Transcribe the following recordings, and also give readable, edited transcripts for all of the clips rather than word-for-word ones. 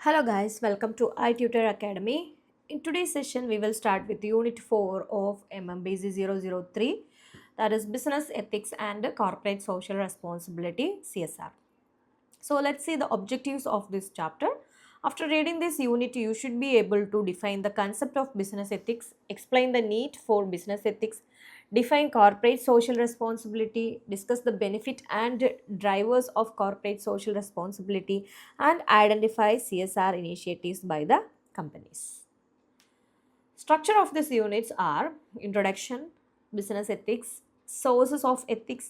Hello guys, welcome to i-tutor Academy. In today's session, we will start with Unit 4 of MMPC-003, that is Business Ethics and Corporate Social Responsibility CSR. So let's see the objectives of this chapter. After reading this unit, you should be able to define the concept of business ethics, explain the need for business ethics, define corporate social responsibility, discuss the benefit and drivers of corporate social responsibility, and identify CSR initiatives by the companies. Structure of these units are introduction, business ethics, sources of ethics,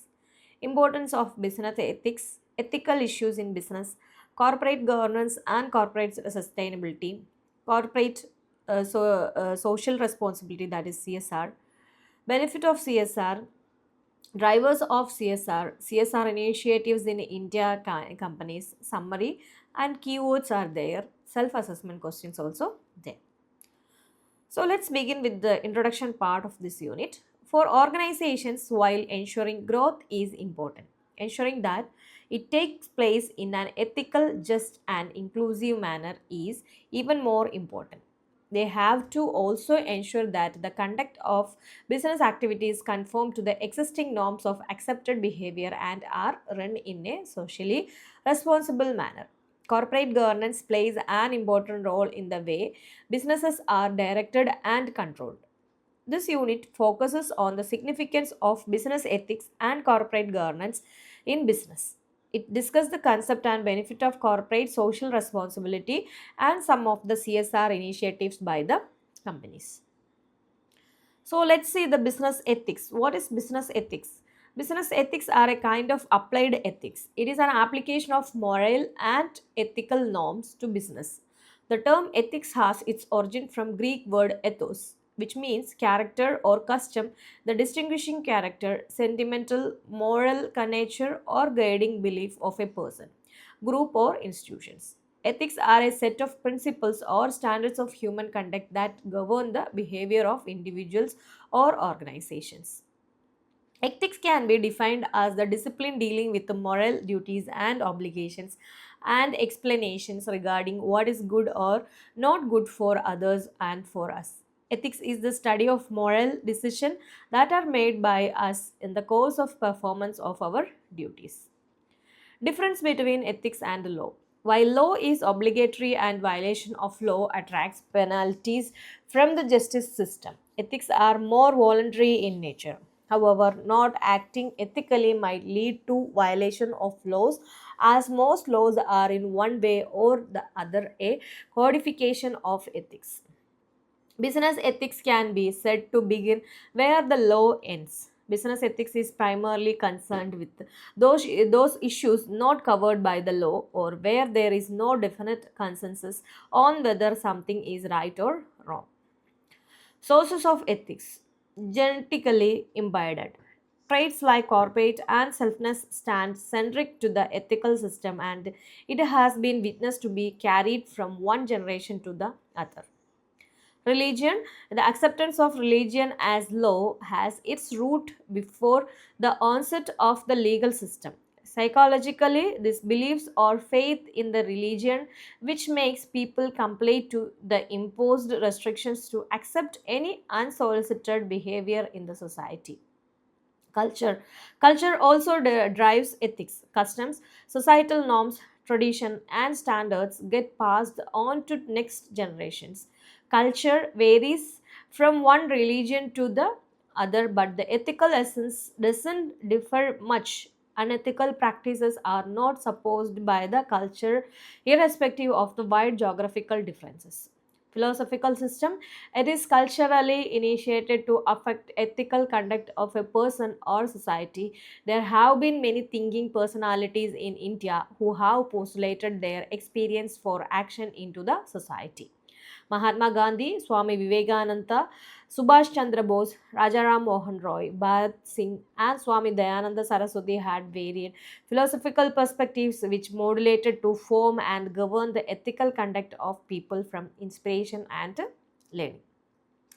importance of business ethics, ethical issues in business, corporate governance and corporate sustainability, corporate social responsibility, that is CSR, benefit of CSR, drivers of CSR, CSR initiatives in India companies, summary and keywords are there, self-assessment questions also there. So let's begin with the introduction part of this unit. For organizations, while ensuring growth is important, ensuring that it takes place in an ethical, just, and inclusive manner is even more important. They have to also ensure that the conduct of business activities conform to the existing norms of accepted behavior and are run in a socially responsible manner. Corporate governance plays an important role in the way businesses are directed and controlled. This unit focuses on the significance of business ethics and corporate governance in business. It discusses the concept and benefit of corporate social responsibility and some of the CSR initiatives by the companies. So let's see the business ethics. What is business ethics? Business ethics are a kind of applied ethics. It is an application of moral and ethical norms to business. The term ethics has its origin from Greek word ethos, which means character or custom, the distinguishing character, sentimental, moral nature, or guiding belief of a person, group, or institutions. Ethics are a set of principles or standards of human conduct that govern the behavior of individuals or organizations. Ethics can be defined as the discipline dealing with the moral duties and obligations and explanations regarding what is good or not good for others and for us. Ethics is the study of moral decisions that are made by us in the course of performance of our duties. Difference between ethics and law. While law is obligatory and violation of law attracts penalties from the justice system, ethics are more voluntary in nature. However, not acting ethically might lead to violation of laws, as most laws are in one way or the other a codification of ethics. Business ethics can be said to begin where the law ends. Business ethics is primarily concerned with those issues not covered by the law or where there is no definite consensus on whether something is right or wrong. Sources of ethics genetically imbibed. Traits like corporate and selfness stand centric to the ethical system and it has been witnessed to be carried from one generation to the other. Religion, the acceptance of religion as law has its root before the onset of the legal system. Psychologically, these beliefs or faith in the religion which makes people comply to the imposed restrictions to accept any unsolicited behavior in the society. Culture also drives ethics. Customs, societal norms, tradition, and standards get passed on to next generations. Culture varies from one religion to the other, but the ethical essence doesn't differ much. Unethical practices are not supposed by the culture irrespective of the wide geographical differences. Philosophical system, it is culturally initiated to affect ethical conduct of a person or society. There have been many thinking personalities in India who have postulated their experience for action into the society. Mahatma Gandhi, Swami Vivekananda, Subhash Chandra Bose, Rajaram Mohan Roy, Bharat Singh, and Swami Dayananda Saraswati had varied philosophical perspectives which modulated to form and govern the ethical conduct of people from inspiration and learning.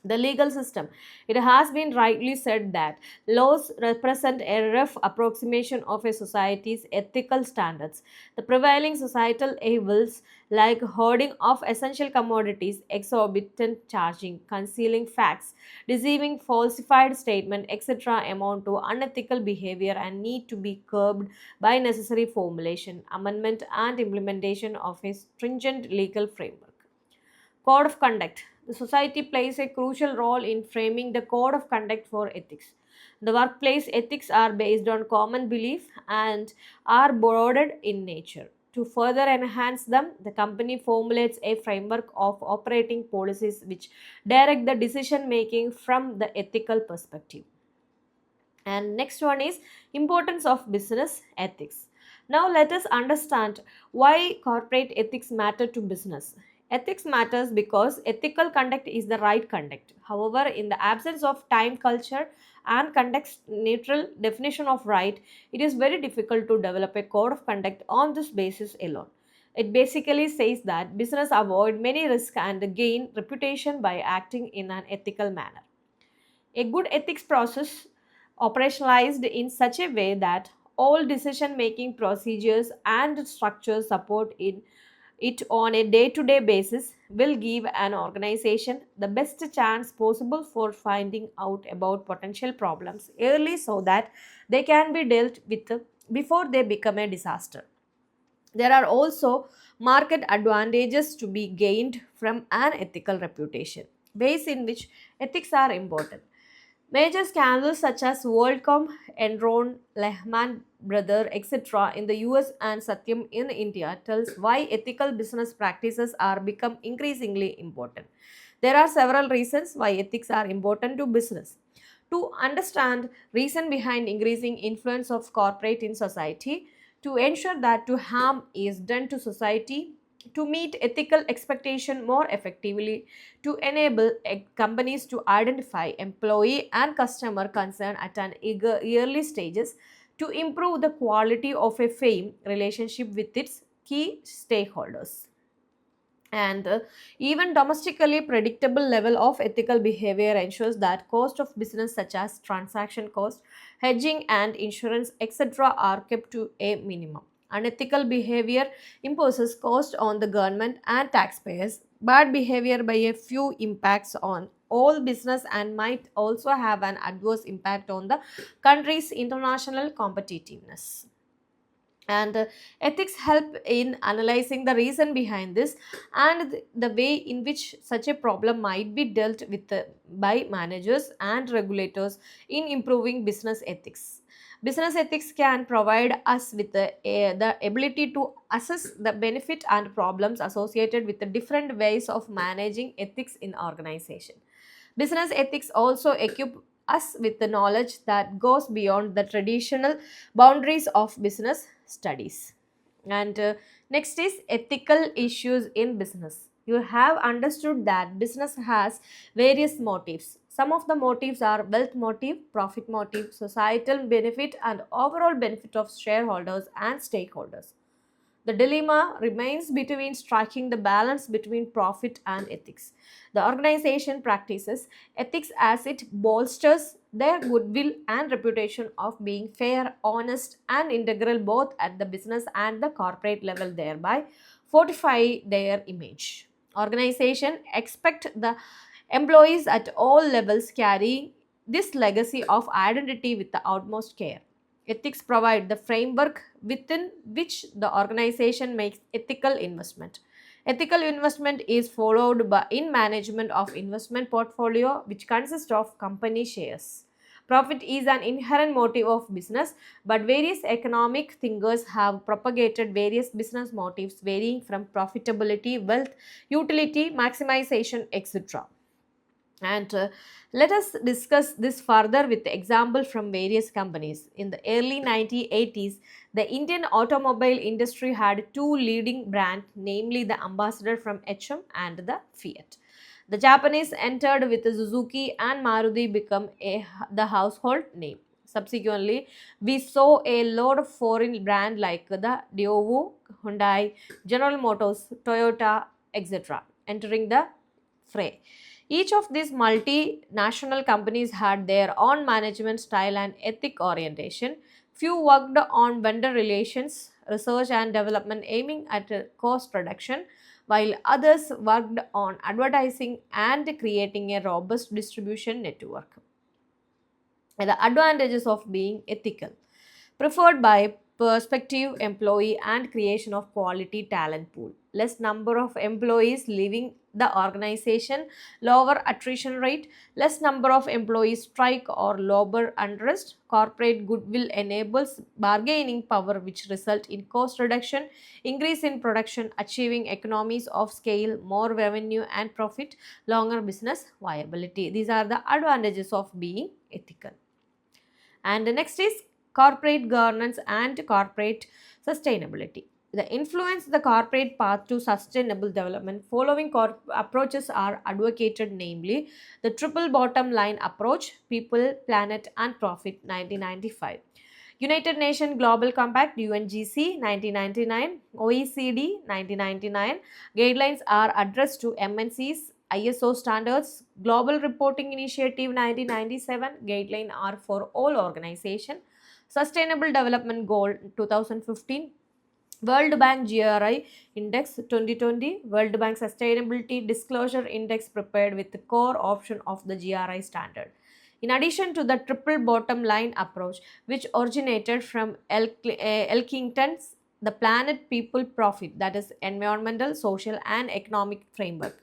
The legal system. It has been rightly said that laws represent a rough approximation of a society's ethical standards. The prevailing societal evils like hoarding of essential commodities, exorbitant charging, concealing facts, deceiving falsified statement, etc. amount to unethical behavior and need to be curbed by necessary formulation, amendment and implementation of a stringent legal framework. Code of conduct. The society plays a crucial role in framing the code of conduct for ethics. The workplace ethics are based on common belief and are broadened in nature. To further enhance them, the company formulates a framework of operating policies which direct the decision making from the ethical perspective. And next one is importance of business ethics. Now let us understand why corporate ethics matter to business. Ethics matters because ethical conduct is the right conduct. However, in the absence of time culture and context neutral definition of right, it is very difficult to develop a code of conduct on this basis alone. It basically says that business avoid many risks and gain reputation by acting in an ethical manner. A good ethics process operationalized in such a way that all decision making procedures and structures support it on a day to day basis will give an organization the best chance possible for finding out about potential problems early so that they can be dealt with before they become a disaster. There are also market advantages to be gained from an ethical reputation, ways in which ethics are important. Major scandals such as WorldCom, Enron, Lehman Brother, etc. in the US and Satyam in India tells why ethical business practices are become increasingly important. There are several reasons why ethics are important to business. To understand reason behind increasing influence of corporate in society, to ensure that to harm is done to society, to meet ethical expectation more effectively, to enable companies to identify employee and customer concern at an early stages, to improve the quality of a firm relationship with its key stakeholders. And even domestically predictable level of ethical behavior ensures that cost of business such as transaction cost, hedging and insurance etc are kept to a minimum. Unethical behavior imposes cost on the government and taxpayers. Bad behavior by a few impacts on all business and might also have an adverse impact on the country's international competitiveness. And ethics help in analyzing the reason behind this and the way in which such a problem might be dealt with by managers and regulators in improving business ethics. Business ethics can provide us with the ability to assess the benefit and problems associated with the different ways of managing ethics in organization. Business ethics also equip us with the knowledge that goes beyond the traditional boundaries of business studies. And next is ethical issues in business. You have understood that business has various motives. Some of the motives are wealth motive, profit motive, societal benefit, and overall benefit of shareholders and stakeholders. The dilemma remains between striking the balance between profit and ethics. The organization practices ethics as it bolsters their goodwill and reputation of being fair, honest, and integral both at the business and the corporate level, thereby fortify their image. Organization expect the employees at all levels carry this legacy of identity with the utmost care. Ethics provide the framework within which the organization makes ethical investment. Ethical investment is followed by in management of investment portfolio which consists of company shares. Profit is an inherent motive of business, but various economic thinkers have propagated various business motives varying from profitability, wealth, utility, maximization, etc. And let us discuss this further with example from various companies. In the early 1980s, the Indian automobile industry had two leading brands, namely the Ambassador from HM and the Fiat. The Japanese entered with Suzuki and Maruti become the household name. Subsequently, we saw a lot of foreign brands like the Daewoo, Hyundai, General Motors, Toyota, etc. entering the fray. Each of these multinational companies had their own management style and ethic orientation. Few worked on vendor relations, research and development aiming at cost reduction, while others worked on advertising and creating a robust distribution network. The advantages of being ethical: preferred by prospective employee and creation of quality talent pool, less number of employees leaving the organization, lower attrition rate, less number of employees strike or labor unrest, corporate goodwill enables bargaining power which result in cost reduction, increase in production, achieving economies of scale, more revenue and profit, longer business viability. These are the advantages of being ethical. And the next is corporate governance and corporate sustainability. The influence the corporate path to sustainable development. Following approaches are advocated, namely the triple bottom line approach, people, planet, and profit, 1995. United Nations Global Compact, UNGC, 1999, OECD, 1999. Guidelines are addressed to MNCs, ISO standards, Global Reporting Initiative, 1997. Guidelines are for all organizations. Sustainable Development Goal, 2015. World Bank GRI Index 2020, World Bank Sustainability Disclosure Index prepared with the core option of the GRI standard. In addition to the triple bottom line approach, which originated from Elkington's The Planet People Profit, that is environmental, social, and economic framework.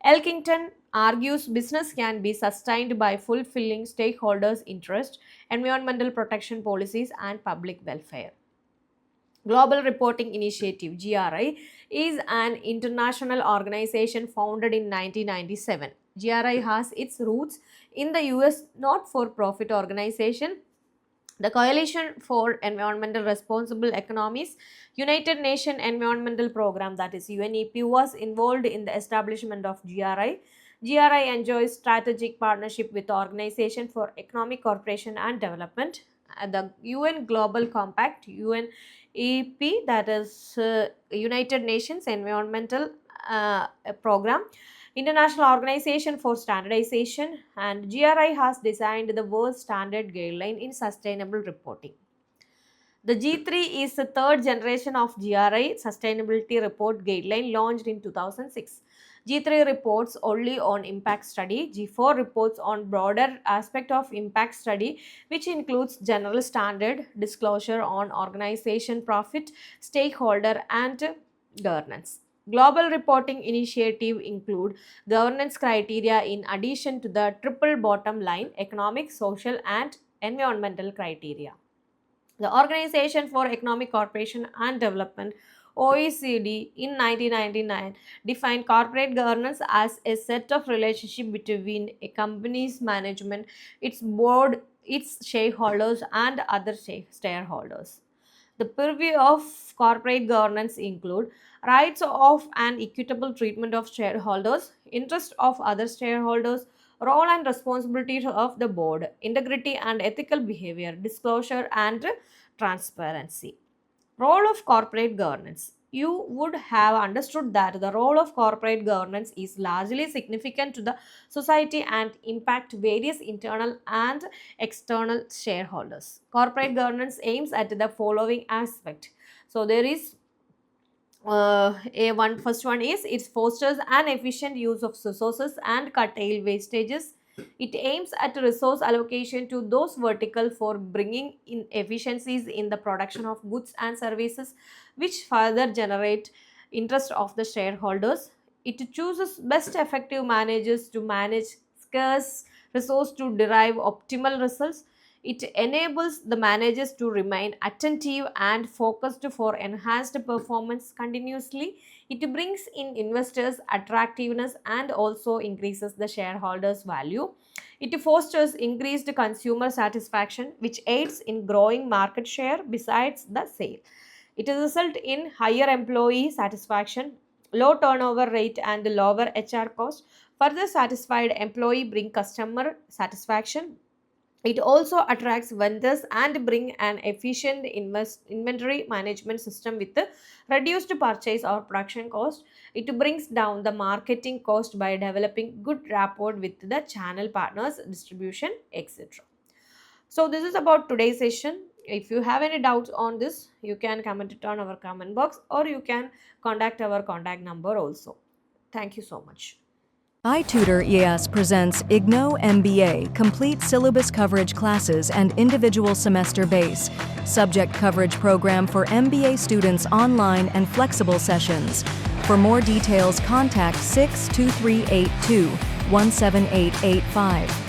Elkington argues business can be sustained by fulfilling stakeholders' interest, environmental protection policies, and public welfare. Global Reporting Initiative GRI is an international organization founded in 1997. GRI has its roots in the US not for profit organization, the Coalition for Environmental Responsible Economies, United Nations Environmental Program, that is UNEP, was involved in the establishment of GRI. GRI enjoys strategic partnership with the Organization for Economic Cooperation and Development, the UN Global Compact, UNEP, that is United Nations Environmental Program, International Organization for Standardization, and GRI has designed the world standard guideline in sustainable reporting. The G3 is the third generation of GRI Sustainability Report Guideline launched in 2006. G3 reports only on impact study. G4 reports on broader aspect of impact study, which includes general standard, disclosure on organization profit, stakeholder, and governance. Global reporting initiative include governance criteria in addition to the triple bottom line economic, social, and environmental criteria. The Organization for Economic Cooperation and Development, OECD, in 1999 defined corporate governance as a set of relationship between a company's management, its board, its shareholders, and other stakeholders. The purview of corporate governance include rights of an equitable treatment of shareholders, interest of other shareholders, role and responsibilities of the board, integrity and ethical behavior, disclosure and transparency. Role of corporate governance. You would have understood that the role of corporate governance is largely significant to the society and impact various internal and external shareholders. Corporate governance aims at the following aspect. So there is first one is it fosters an efficient use of resources and curtail wastages. It aims at resource allocation to those vertical for bringing in efficiencies in the production of goods and services, which further generate interest of the shareholders. It chooses best effective managers to manage scarce resource to derive optimal results. It enables the managers to remain attentive and focused for enhanced performance continuously. It brings in investors' attractiveness and also increases the shareholders' value. It fosters increased consumer satisfaction, which aids in growing market share besides the sale. It results in higher employee satisfaction, low turnover rate, and lower HR cost. Further satisfied employee bring customer satisfaction, It also attracts vendors and bring an efficient inventory management system with the reduced purchase or production cost. It brings down the marketing cost by developing good rapport with the channel partners, distribution, etc. So this is about today's session. If you have any doubts on this, you can comment it on our comment box or you can contact our contact number also. Thank you so much. i-tutor ES presents Ignou MBA, complete syllabus coverage classes and individual semester base, subject coverage program for MBA students online and flexible sessions. For more details, contact 62382 17885.